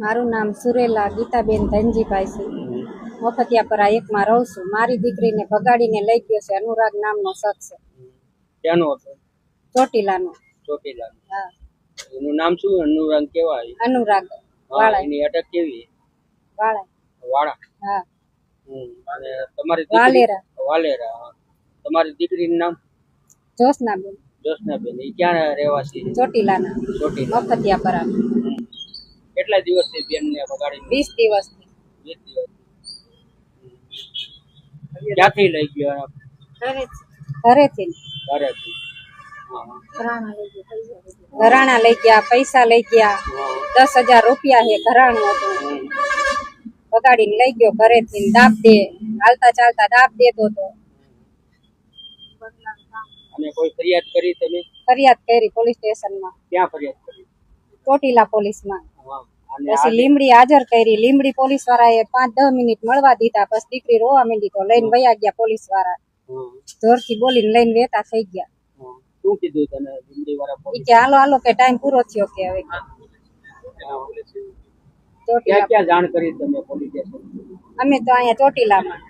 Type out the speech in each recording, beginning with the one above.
મારું નામ સુરેલા ગીતાબેન ધનજીભાઈ છે. વખતિયાપરા એકમાં રહું છું. મારી દીકરીને ભગાડીને લઈ ગયો છે. અનુરાગ નામનો શખ્સ છે. ક્યાંનો હતો? ચોટીલાનો. ચોટીલાનો. હા. એનું નામ શું? અનુરાગ કેવા? અનુરાગ હા, વાળા. એની અટક કેવી? વાળા. વાળા. હા. અને તમારી વાલેરા. વાલેરા. હા. તમારી દીકરીનું નામ? જોશનાબેન. જોશનાબેન. એ ક્યાં રહેવાસી? ચોટીલાના. ચોટીલા. વખતિયાપરા. કેટલા દિવસથી બેનને ભગાડીને? 20 દિવસથી. 20 દિવસ. ક્યાંથી લઈ ગયો? ઘરેથી. ઘરેથી. ઘરાણા લઈ ગયા, પૈસા લઈ ગયા. 10,000 રૂપિયા હે ઘરાણું હતું. ભગાડીને લઈ ગયો ઘરેથી. દાબ દે, હાલતા ચાલતા દાબ દેતો હતો. અને કોઈ ફરિયાદ કરી તમે? ફરિયાદ કરી પોલીસ સ્ટેશનમાં. ક્યાં ફરિયાદ કરી? ચોટીલા પોલીસમાં. હા. અને પછી લીમડી હાજર કરી. લીમડી પોલીસ વાળાએ 5-10 મિનિટ મળવા દીધા. પછી દીકરી રોવા માંડી તો લઈને વયા ગયા પોલીસ વાળા. જોરથી બોલીને લઈને વેતા થઈ ગયા. શું કીધું તને લીમડી વાળા ઈ પોલીસ? કે હાલો હાલો કે ટાઈમ પૂરો થયો કે હવે. ક્યાં ક્યાં જાણ કરી તમે પોલીસ સ્ટેશન? અમે તો અહીંયા ચોટીલામાં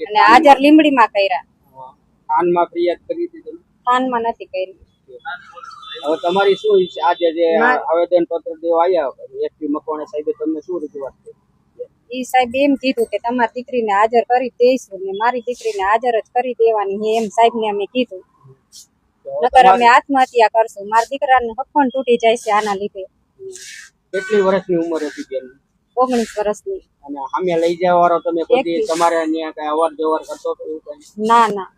અને હાજર લીમડીમાં કર્યા. થાનમાં ફરિયાદ કરી હતી તમે? થાનમાં નથી કરી. હવે તમારી શું ઈચ્છા? આજે જે આવેદન પત્ર દેવા આવ્યા એસપી મકવાણા સાહેબે તમને શું રજૂઆત કરી? ઈ સાહેબ એમ કીધું કે તમારી દીકરીને હાજર કરી દઈશું ને મારી દીકરીને હાજર જ કરી દેવાની એમ સાહેબને અમે કીધું. નકર અમે આત્મહત્યા કરશું. મારા દીકરાનું હક પણ તૂટી જાય છે આના લીધે. કેટલી વર્ષની ઉંમર હતી બેન? 19 વર્ષની. અને સામે લઈ જવા વાળો તમે કોઈ તમારે ત્યાં કઈ અવર જવર કરતો હતો એવું કઈ? ના ના.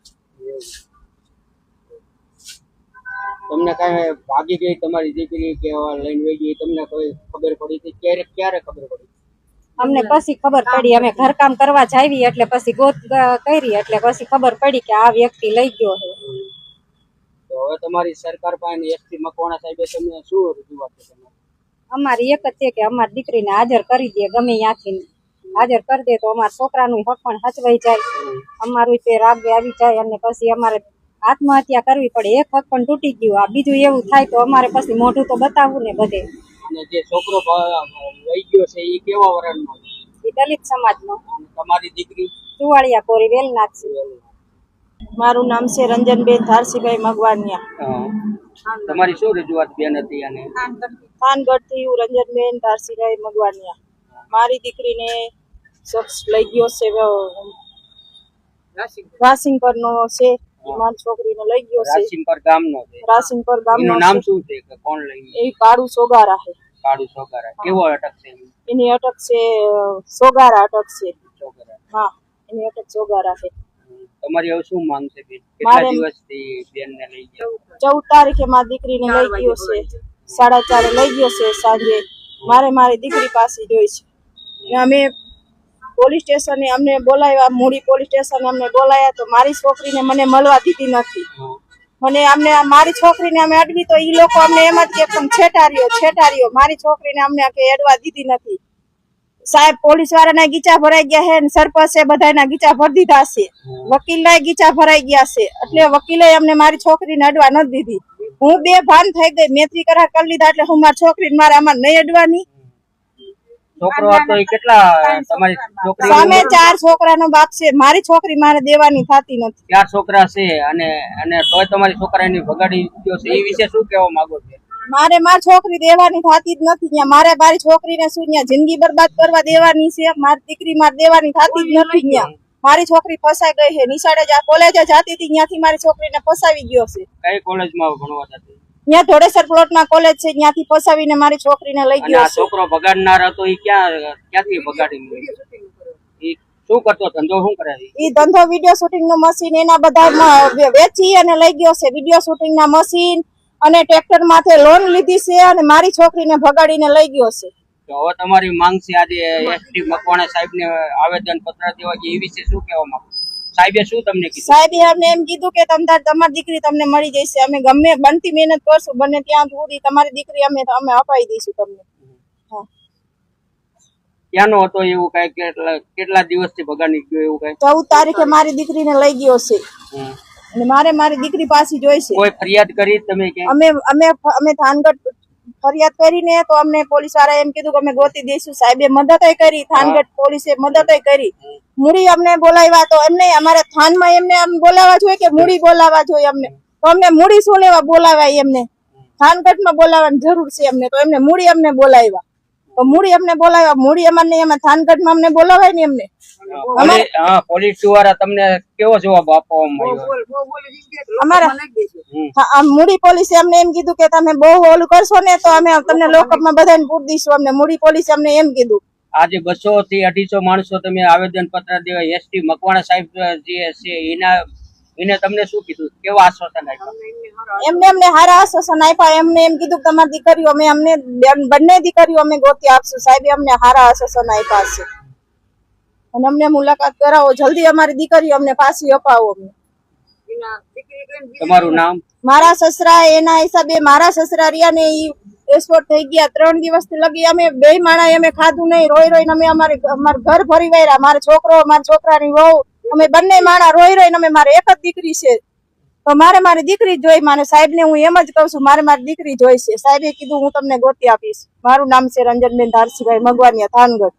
તમને કઈ ભાગી ગઈ તમારી દીકરી કે લઈને વહી ગઈ તમને કોઈ ખબર પડી હતી? ક્યારે ખબર પડી? અમને પછી ખબર પડી. અમે ઘરકામ કરવા જાવી એટલે પછી ગોત કરી એટલે પછી ખબર પડી કે આ વ્યક્તિ લઈ ગયો છે. તો હવે તમારી સરકાર પાસે એસપી મકવાણા સાહેબે તમને શું રજૂઆત કરી? અમારી એક જ છે કે અમારી દીકરીને હાજર કરી દે. ગમે ત્યાંથી હાજર કરી દે તો અમારા છોકરાનું હક પણ હચવાઈ જાય. અમારું તે રાગે આવી જાય અને પછી અમારે આત્મહત્યા કરવી પડે. એક હક પણ તૂટી ગયું. આ બીજું એવું થાય તો અમારે પછી મોઢું તો બતાવવું ને બધે. અને જે છોકરો વહી ગયો છે એ કેવા વરણનો? એ દલિત સમાજનો. તમારી દીકરી? ચુવાડિયા કોરી વેલનાથ છે. મારું નામ છે રંજનબેન ધારસીભાઈ મગવાનિયા. તમારી શું રજૂઆત બેન હતી? અને થાનગઢથી હું રંજનબેન ધારસીભાઈ મગવાનિયા. મારી દીકરીને શખ્સ લઈ ગયો છે. રાસિંગપર નો છે. મારી છોકરીને લઈ ગયો છે. રાસિંગપર ગામનો છે. રાસિંગપર ગામનો. એનું નામ શું છે? કે કોણ લઈ ગયું? એ કાળુ સોગારા છે. કાળુ સોગારા. કેવો અટક છે? એની અટક છે સોગારા અટક છે. સોગારા. હા, એની અટક સોગારા છે. તમારી હવે શું માંગ છે બેન? કેટલા દિવસથી બેનને લઈ ગયા? 14 તારીખે મારી દીકરીને લઈ ગયો છે. 4:30 લઈ ગયો છે સાંજે. મારી દીકરી પાસે જોઈ છે. અમે પોલીસ સ્ટેશને અમને બોલાવ્યા. મૂડી પોલીસ સ્ટેશને અમને બોલાયા તો મારી છોકરીને મને મળવા દીધી નથી. અમને મારી છોકરીને અમે અડવી તો ઈ લોકો અમને એમ જ કે છેટાર્યો. મારી છોકરીને અમને એડવા દીધી નથી. સાહેબ પોલીસ વાળાના ગીચા ભરાઈ ગયા છે. સરપંચે બધાના ગીચા ભરી દીધા છે. વકીલના ગીચા ભરાઈ ગયા છે. એટલે વકીલે અમને મારી છોકરીને અડવા નથી દીધી. હું બેભાન થઈ ગઈ. મેથી કરાર કરી લીધા એટલે હું મારી છોકરીને મારે આમાં નહીં અડવાની. છોકરો હતો એ કેટલા? તમારી છોકરી સામે 4 છોકરાનો બાપ છે. મારી છોકરી મારે દેવાની થતી નથી. 4 છોકરા છે અને તોય તમારી છોકરાની ભગાડી ગયો છે. એ વિશે શું કહેવા માંગો છો? મારે મારી છોકરી દેવાની થતી જ નથી. મારે મારી છોકરીને શું જિંદગી બરબાદ કરવા દેવાની છે? મારી દીકરી મારે દેવાની થતી જ નથી. મારી છોકરી ફસાઈ ગઈ છે. નિશાળે કોલેજે જતી હતી ત્યાંથી મારી છોકરીને ફસાવી ગયો છે. કઈ કોલેજમાં ભણવા જતી? ત્યાં ધોળેસર પ્લોટમાં કોલેજ છે. ત્યાંથી ફસાવીને મારી છોકરીને લઈ ગયો છે. છોકરો ભગાડનાર હતો એ ક્યાંથી ભગાડી ગયો? શું કરતો? ધંધો શું કરે? એ ધંધો વિડીયો શૂટિંગ નું મશીન એના બધા વેચી અને લઈ ગયો છે. વિડીયો શૂટિંગ ના મશીન અને ટ્રેક્ટર માથે લોન લીધી છે અને મારી છોકરીને ભગાડીને લઈ ગયો છે. તો હવે તમારી માંગ છે આજે એસપી મકવાણા સાહેબ ને આવેદન પત્ર દેવા એ વિશે શું કહેવા માંગો? સાહેબે શું તમને કીધું? સાહેબે અમને એમ કીધું કે તમારી દીકરી તમને મળી જશે. અમે ગમે બનતી મહેનત કરશું. બને ત્યાં સુધી તમારી દીકરી અમે અપાઈ દઈશું તમને. ક્યાંનો હતો એવું કઈ? કેટલા દિવસથી ભગાડી ગયો એવું કઈ? 14 તારીખે મારી દીકરીને લઈ ગયો છે. અને મારી દીકરી પાસે જોઈ છે. કોઈ ફરિયાદ કરી તમે? અમે થાનગઢ ફરિયાદ કરીને તો અમને પોલીસ વાળા એમ કીધું કે અમે ગોતી દઈશું. સાહેબે મદદ કરી, થાનગઢ પોલીસે મદદ કરી. મૂડી અમને બોલાવ્યા તો એમને અમારે થાનમાં એમને આમ બોલાવવા જોઈએ કે મૂડી બોલાવવા જોઈએ અમને? તો અમને મૂડી શું લેવા બોલાવ્યા? એમને થાનગઢમાં બોલાવવાની જરૂર છે અમને, તો એમને મૂડી અમને બોલાવ્યા. તો મૂડી અમને બોલાવ્યા, મૂડી અમારે એમાં થાનગઢમાં અમને બોલાવાય ને એમને. પોલીસ દ્વારા તમને કેવો જવાબ આપવામાં આવ્યો? અમારા મૂડી પોલીસે અમને એમ કીધું કે તમે બહુ ઓલું કરશો ને તો અમે તમને લોકઅપમાં બધાને પૂરી દઈશું. અમને મૂડી પોલીસે અમને એમ કીધું. આજે 200 થી 250 માણસો તમે આવેદન પત્ર દેવા એસટી મકવાણા સાહેબ જે છે એને તમને શું કીધું? કેવા આશ્વાસન આપ્યા? અમને હારા આશ્વાસન આપ્યા. એમને એમ કીધું કે તમારી દીકરીઓ અમને બંને દીકરીઓ અમે ગોતી આપશું. સાહેબે અમને હારા આશ્વાસન આપ્યા છે અને અમને મુલાકાત કરાવો જલ્દી. અમારી દીકરીઓ અમને પાછી અપાવો. તમારું નામ? મારા સસરા, એના હિસાબે મારા સસરા રહ્યા ને ઈ એક્સપોર્ટ થઈ ગયા. 3 દિવસથી લગી અમે બે માણા અમે ખાધું નહીં. રોઈને અમે અમારું ઘર ભરી વાર્યા. મારો છોકરો, મારા છોકરાની વહુ, અમે બંને માણા રોઈને અમે મારે એક જ દીકરી છે. તો મારી દીકરી જોઈ. મારે સાહેબ ને હું એમ જ કઉ છું, મારી દીકરી જોઈ છે. સાહેબે કીધું હું તમને ગોતી આપીશ. મારું નામ છે રંજનબેન ધારસીભાઈ મગવાનિયા, થાનગઢ.